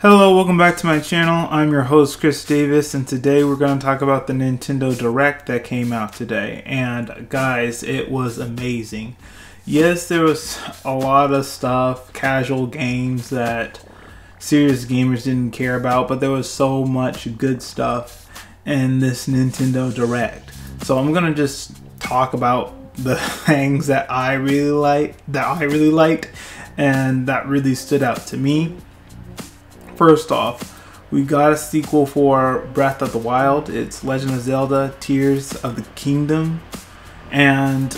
Hello, welcome back to my channel. I'm your host, Chris Davis, and today we're going to talk about the Nintendo Direct that came out today. And guys, it was amazing. Yes, there was a lot of stuff, casual games that serious gamers didn't care about, but there was so much good stuff in this Nintendo Direct. So I'm going to just talk about the things that I really liked, and that really stood out to me. First off, we got a sequel for Breath of the Wild. It's Legend of Zelda Tears of the Kingdom. And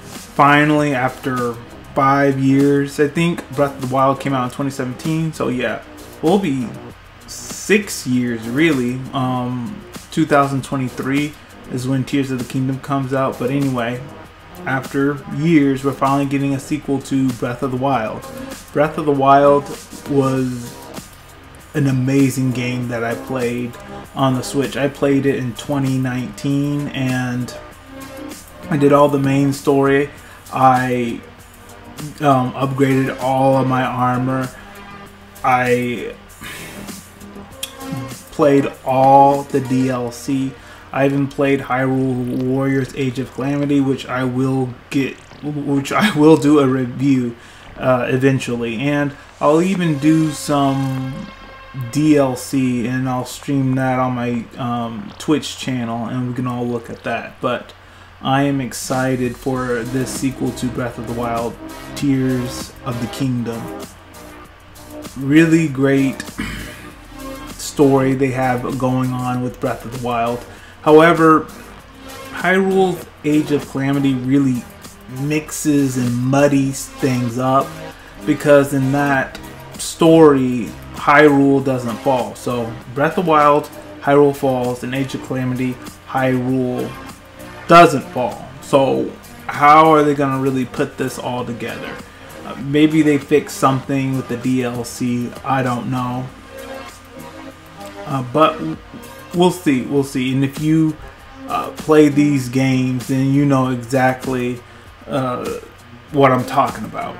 finally, after 5 years, I think Breath of the Wild came out in 2017. So yeah, we'll be 6 years really. 2023 is when Tears of the Kingdom comes out. But anyway, after years, we're finally getting a sequel to Breath of the Wild. Breath of the Wild was an amazing game that I played on the Switch. I played it in 2019 and I did all the main story. I upgraded all of my armor. I played all the DLC. I even played Hyrule Warriors Age of Calamity, which I will do a review eventually, and I'll even do some DLC and I'll stream that on my Twitch channel and we can all look at that. But I am excited for this sequel to Breath of the Wild, Tears of the Kingdom. Really great story they have going on with Breath of the Wild. However, Hyrule Age of Calamity really mixes and muddies things up, because in that story Hyrule doesn't fall. So Breath of the Wild, Hyrule falls. In Age of Calamity, Hyrule doesn't fall. So how are they going to really put this all together? Maybe they fix something with the DLC. I don't know. But we'll see. We'll see. And if you play these games, then you know exactly what I'm talking about.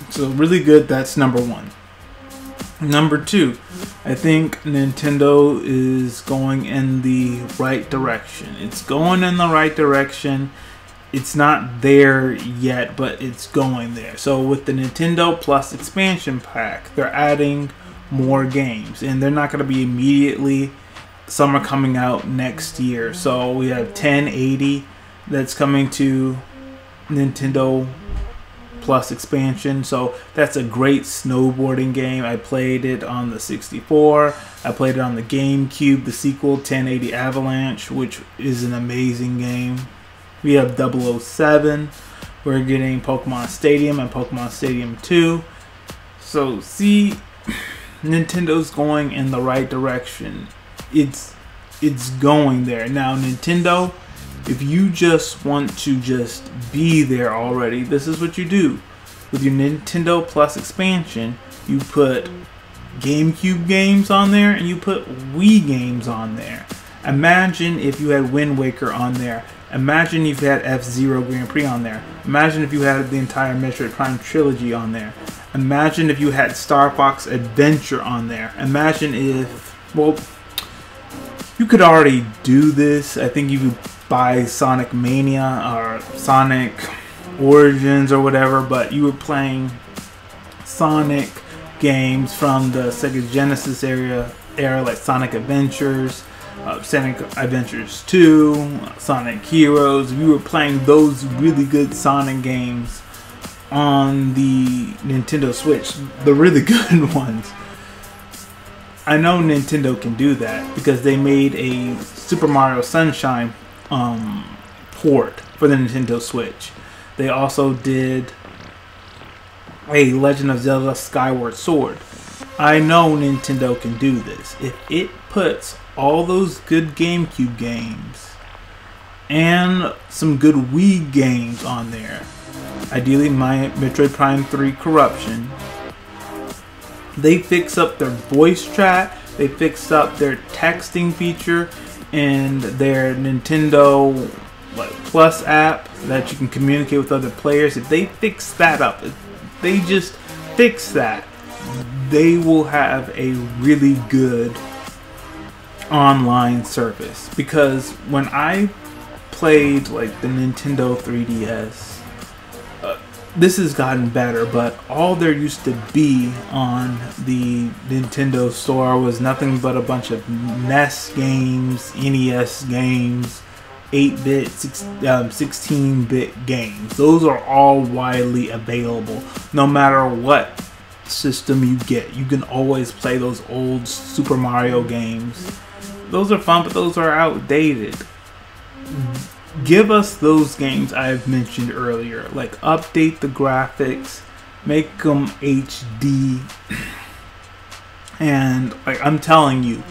So really good. That's number one. Number two, I think Nintendo is going in the right direction. It's going in the right direction. It's not there yet, but it's going there. So with the Nintendo Plus expansion pack, they're adding more games, and they're not going to be immediately. Some are coming out next year. So we have 1080 that's coming to Nintendo Plus expansion. So that's a great snowboarding game. I played it on the 64. I played it on the GameCube, the sequel 1080 Avalanche, which is an amazing game. We have 007. We're getting Pokemon Stadium and Pokemon Stadium 2. So see, Nintendo's going in the right direction. It's going there. Now Nintendo, if you just want to just be there already, this is what you do. With your Nintendo Plus expansion, you put GameCube games on there and you put Wii games on there. Imagine if you had Wind Waker on there. Imagine if you had F-Zero Grand Prix on there. Imagine if you had the entire Metroid Prime trilogy on there. Imagine if you had Star Fox Adventure on there. Imagine if, well, you could already do this. I think you could buy Sonic Mania or Sonic Origins or whatever, but you were playing Sonic games from the Sega Genesis era like Sonic Adventures, Sonic Adventures 2, Sonic Heroes. You were playing those really good Sonic games on the Nintendo Switch, the really good ones. I know Nintendo can do that because they made a Super Mario Sunshine port for the Nintendo Switch. They also did a Legend of Zelda Skyward Sword. I know Nintendo can do this. If it puts all those good GameCube games and some good Wii games on there, ideally my Metroid Prime 3 Corruption, they fix up their voice chat, they fix up their texting feature and their Nintendo Plus app that you can communicate with other players. If they fix that up, if they just fix that, they will have a really good online service. Because when I played like the Nintendo 3DS, this has gotten better, but all there used to be on the Nintendo store was nothing but a bunch of NES games, NES games, 8-bit, 16-bit games. Those are all widely available. No matter what system you get, you can always play those old Super Mario games. Those are fun, but those are outdated. Give us those games I've mentioned earlier. Like, update the graphics, make them HD, and like I'm telling you,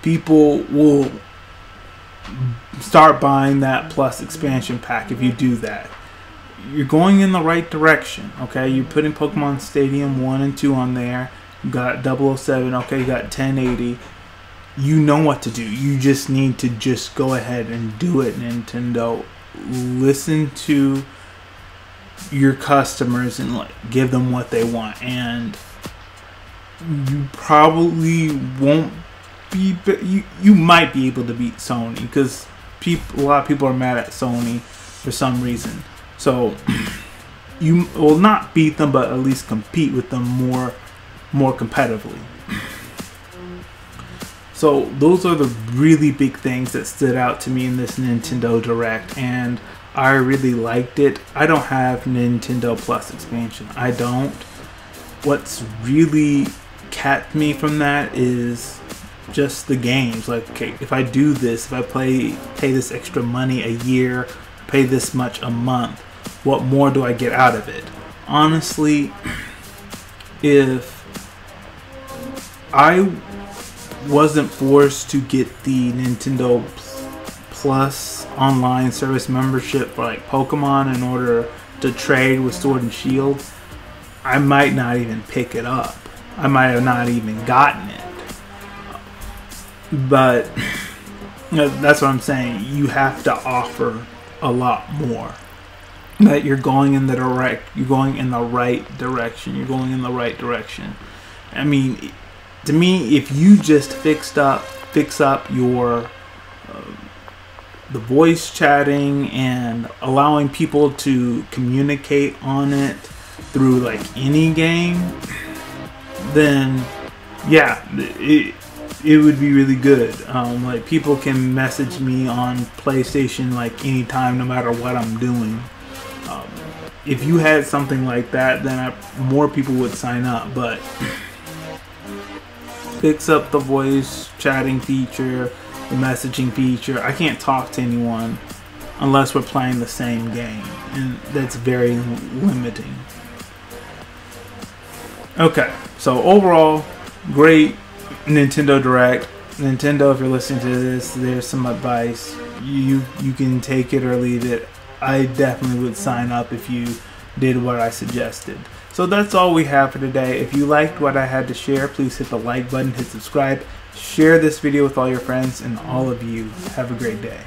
people will start buying that Plus expansion pack if you do that. You're going in the right direction, okay? You're putting Pokemon Stadium 1 and 2 on there. You got 007, okay, you got 1080. You know what to do. You just need to just go ahead and do it, Nintendo. Listen to your customers and like give them what they want. And you probably won't be, you might be able to beat Sony, because a lot of people are mad at Sony for some reason. So you will not beat them, but at least compete with them more competitively. So those are the really big things that stood out to me in this Nintendo Direct, and I really liked it. I don't have Nintendo Plus expansion. I don't. What's really kept me from that is just the games. Like, okay, if I do this, if I pay this extra money a year, pay this much a month, what more do I get out of it? Honestly, if I wasn't forced to get the Nintendo Plus online service membership for like Pokemon in order to trade with Sword and Shield, I might not even pick it up. I might have not even gotten it. But that's what I'm saying. You have to offer a lot more. That you're going in the right direction. You're going in the right direction. I mean, to me, if you just fix up your the voice chatting and allowing people to communicate on it through like any game, then yeah, it would be really good. Like, people can message me on PlayStation like anytime, no matter what I'm doing. If you had something like that, then more people would sign up. But fix up the voice chatting feature, the messaging feature. I can't talk to anyone unless we're playing the same game, and that's very limiting. Okay, so overall, great Nintendo Direct. Nintendo, if you're listening to this, there's some advice. You can take it or leave it. I definitely would sign up if you did what I suggested. So that's all we have for today. If you liked what I had to share, please hit the like button, hit subscribe, share this video with all your friends, and all of you have a great day.